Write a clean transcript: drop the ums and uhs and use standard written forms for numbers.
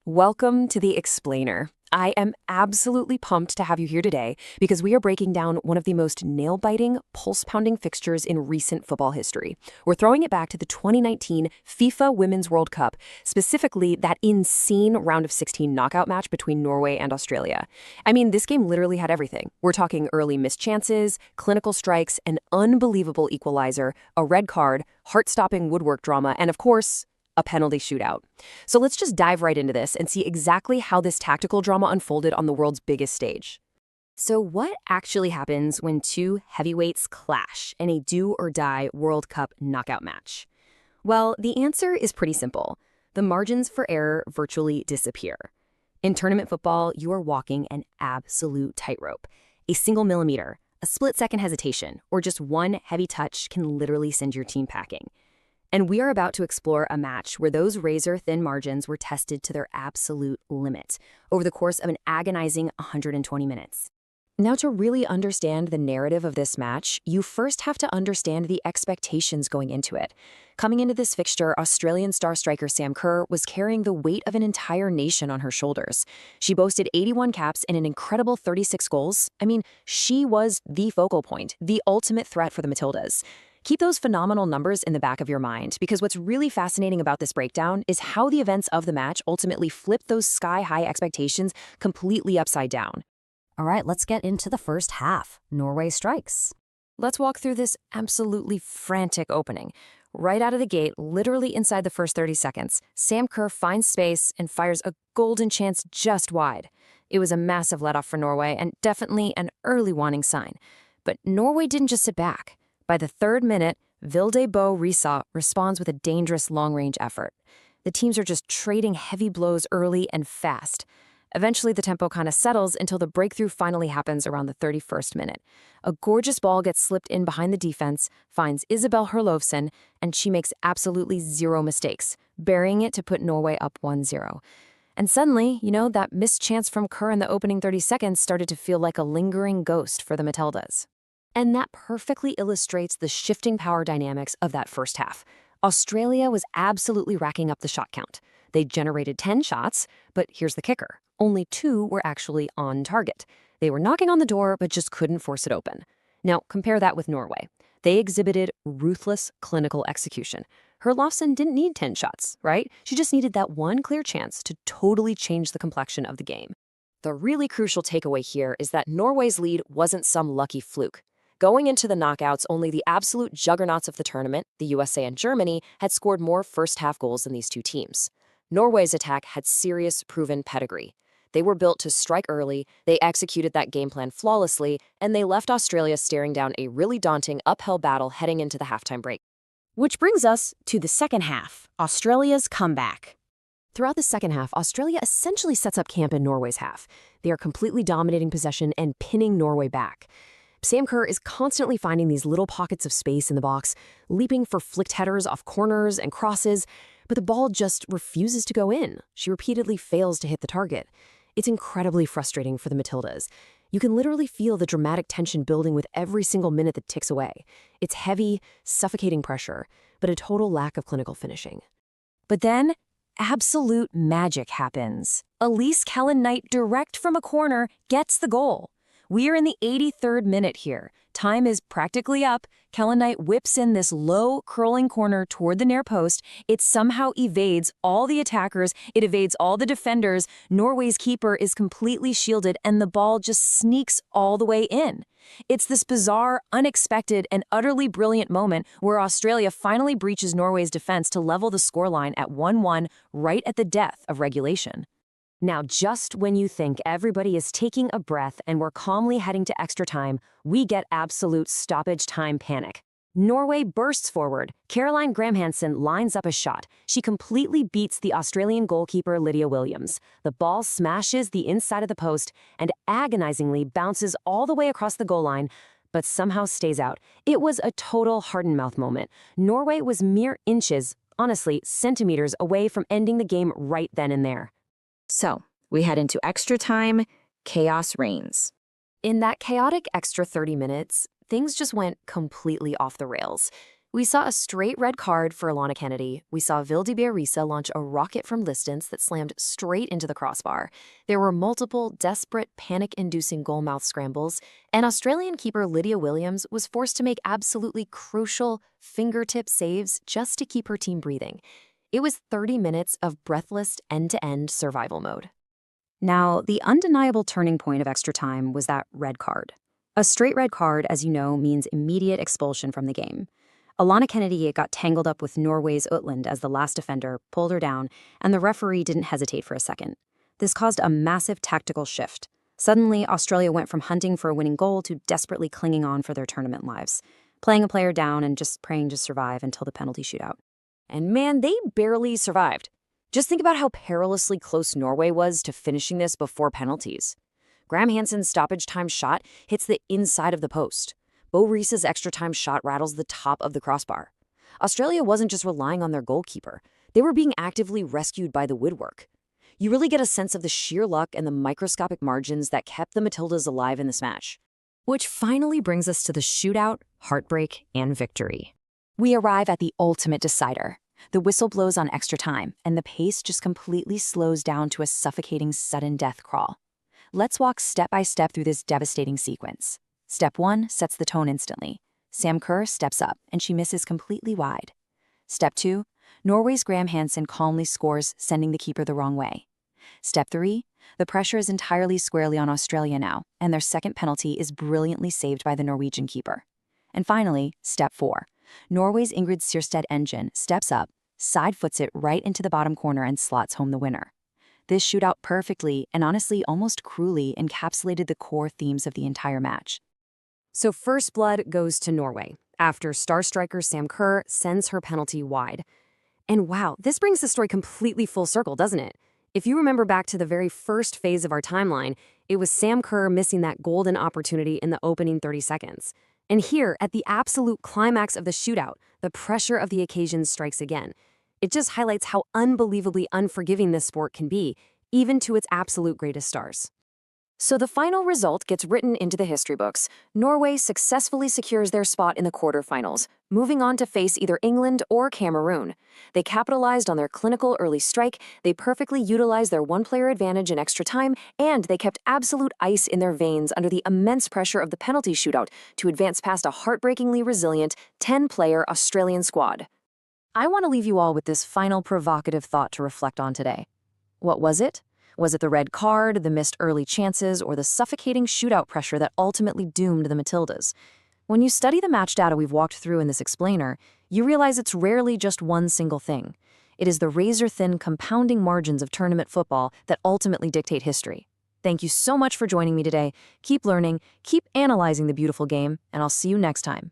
Welcome to The Explainer. I am absolutely pumped to have you here today because we are breaking down one of the most nail-biting, pulse-pounding fixtures in recent football history. We're throwing it back to the 2019 FIFA Women's World Cup, specifically that insane round of 16 knockout match between Norway and Australia. I mean, this game literally had everything. We're talking early missed chances, clinical strikes, an unbelievable equalizer, a red card, heart-stopping woodwork drama, and of course, a penalty shootout. So let's just dive right into this and see exactly how this tactical drama unfolded on the world's biggest stage. So what actually happens when two heavyweights clash in a do-or-die World Cup knockout match? Well, the answer is pretty simple. The margins for error virtually disappear. In tournament football, you are walking an absolute tightrope. A single millimeter, a split-second hesitation, or just one heavy touch can literally send your team packing. And we are about to explore a match where those razor-thin margins were tested to their absolute limit over the course of an agonizing 120 minutes. Now, to really understand the narrative of this match, you first have to understand the expectations going into it. Coming into this fixture, Australian star striker Sam Kerr was carrying the weight of an entire nation on her shoulders. She boasted 81 caps and an incredible 36 goals. I mean, she was the focal point, the ultimate threat for the Matildas. Keep those phenomenal numbers in the back of your mind, because what's really fascinating about this breakdown is how the events of the match ultimately flipped those sky-high expectations completely upside down. All right, let's get into the first half. Norway strikes. Let's walk through this absolutely frantic opening. Right out of the gate, literally inside the first 30 seconds, Sam Kerr finds space and fires a golden chance just wide. It was a massive let-off for Norway and definitely an early warning sign. But Norway didn't just sit back. By the third minute, Vilde Bo Risa responds with a dangerous long-range effort. The teams are just trading heavy blows early and fast. Eventually, the tempo kind of settles until the breakthrough finally happens around the 31st minute. A gorgeous ball gets slipped in behind the defense, finds Isabel Herlovsen, and she makes absolutely zero mistakes, burying it to put Norway up 1-0. And suddenly, that missed chance from Kerr in the opening 30 seconds started to feel like a lingering ghost for the Matildas. And that perfectly illustrates the shifting power dynamics of that first half. Australia was absolutely racking up the shot count. They generated 10 shots, but here's the kicker. Only 2 were actually on target. They were knocking on the door, but just couldn't force it open. Now, compare that with Norway. They exhibited ruthless clinical execution. Herlovsen didn't need 10 shots, right? She just needed that one clear chance to totally change the complexion of the game. The really crucial takeaway here is that Norway's lead wasn't some lucky fluke. Going into the knockouts, only the absolute juggernauts of the tournament, the USA and Germany, had scored more first-half goals than these two teams. Norway's attack had serious, proven pedigree. They were built to strike early, they executed that game plan flawlessly, and they left Australia staring down a really daunting uphill battle heading into the halftime break. Which brings us to the second half, Australia's comeback. Throughout the second half, Australia essentially sets up camp in Norway's half. They are completely dominating possession and pinning Norway back. Sam Kerr is constantly finding these little pockets of space in the box, leaping for flicked headers off corners and crosses, but the ball just refuses to go in. She repeatedly fails to hit the target. It's incredibly frustrating for the Matildas. You can literally feel the dramatic tension building with every single minute that ticks away. It's heavy, suffocating pressure, but a total lack of clinical finishing. But then, absolute magic happens. Elise Kellen-Knight, direct from a corner, gets the goal. We are in the 83rd minute here. Time is practically up. Kellen-Knight whips in this low, curling corner toward the near post. It somehow evades all the attackers. It evades all the defenders. Norway's keeper is completely shielded, and the ball just sneaks all the way in. It's this bizarre, unexpected, and utterly brilliant moment where Australia finally breaches Norway's defense to level the scoreline at 1-1 right at the death of regulation. Now, just when you think everybody is taking a breath and we're calmly heading to extra time, we get absolute stoppage time panic. Norway bursts forward. Caroline Graham-Hansen lines up a shot. She completely beats the Australian goalkeeper Lydia Williams. The ball smashes the inside of the post and agonizingly bounces all the way across the goal line, but somehow stays out. It was a total heart-and-mouth moment. Norway was mere inches, honestly, centimeters away from ending the game right then and there. So, we head into extra time, chaos reigns. In that chaotic extra 30 minutes, things just went completely off the rails. We saw a straight red card for Alana Kennedy. We saw Vilde Biarritz launch a rocket from distance that slammed straight into the crossbar. There were multiple desperate, panic-inducing goal-mouth scrambles, and Australian keeper Lydia Williams was forced to make absolutely crucial fingertip saves just to keep her team breathing. It was 30 minutes of breathless end-to-end survival mode. Now, the undeniable turning point of extra time was that red card. A straight red card, as you know, means immediate expulsion from the game. Alana Kennedy got tangled up with Norway's Utland as the last defender, pulled her down, and the referee didn't hesitate for a second. This caused a massive tactical shift. Suddenly, Australia went from hunting for a winning goal to desperately clinging on for their tournament lives, playing a player down and just praying to survive until the penalty shootout. And man, they barely survived. Just think about how perilously close Norway was to finishing this before penalties. Graham Hansen's stoppage time shot hits the inside of the post. Bo Reese's extra time shot rattles the top of the crossbar. Australia wasn't just relying on their goalkeeper. They were being actively rescued by the woodwork. You really get a sense of the sheer luck and the microscopic margins that kept the Matildas alive in this match. Which finally brings us to the shootout, heartbreak, and victory. We arrive at the ultimate decider. The whistle blows on extra time, and the pace just completely slows down to a suffocating sudden death crawl. Let's walk step by step through this devastating sequence. Step 1 sets the tone instantly. Sam Kerr steps up, and she misses completely wide. Step 2, Norway's Graham Hansen calmly scores, sending the keeper the wrong way. Step 3, the pressure is entirely squarely on Australia now, and their second penalty is brilliantly saved by the Norwegian keeper. And finally, Step 4, Norway's Ingrid Siersted Engine steps up, side-foots it right into the bottom corner and slots home the winner. This shootout perfectly, and honestly almost cruelly, encapsulated the core themes of the entire match. So first blood goes to Norway, after star striker Sam Kerr sends her penalty wide. And wow, this brings the story completely full circle, doesn't it? If you remember back to the very first phase of our timeline, it was Sam Kerr missing that golden opportunity in the opening 30 seconds. And here, at the absolute climax of the shootout, the pressure of the occasion strikes again. It just highlights how unbelievably unforgiving this sport can be, even to its absolute greatest stars. So the final result gets written into the history books. Norway successfully secures their spot in the quarterfinals, moving on to face either England or Cameroon. They capitalized on their clinical early strike, they perfectly utilized their one-player advantage in extra time, and they kept absolute ice in their veins under the immense pressure of the penalty shootout to advance past a heartbreakingly resilient 10-player Australian squad. I want to leave you all with this final provocative thought to reflect on today. What was it? Was it the red card, the missed early chances, or the suffocating shootout pressure that ultimately doomed the Matildas? When you study the match data we've walked through in this explainer, you realize it's rarely just one single thing. It is the razor-thin compounding margins of tournament football that ultimately dictate history. Thank you so much for joining me today. Keep learning, keep analyzing the beautiful game, and I'll see you next time.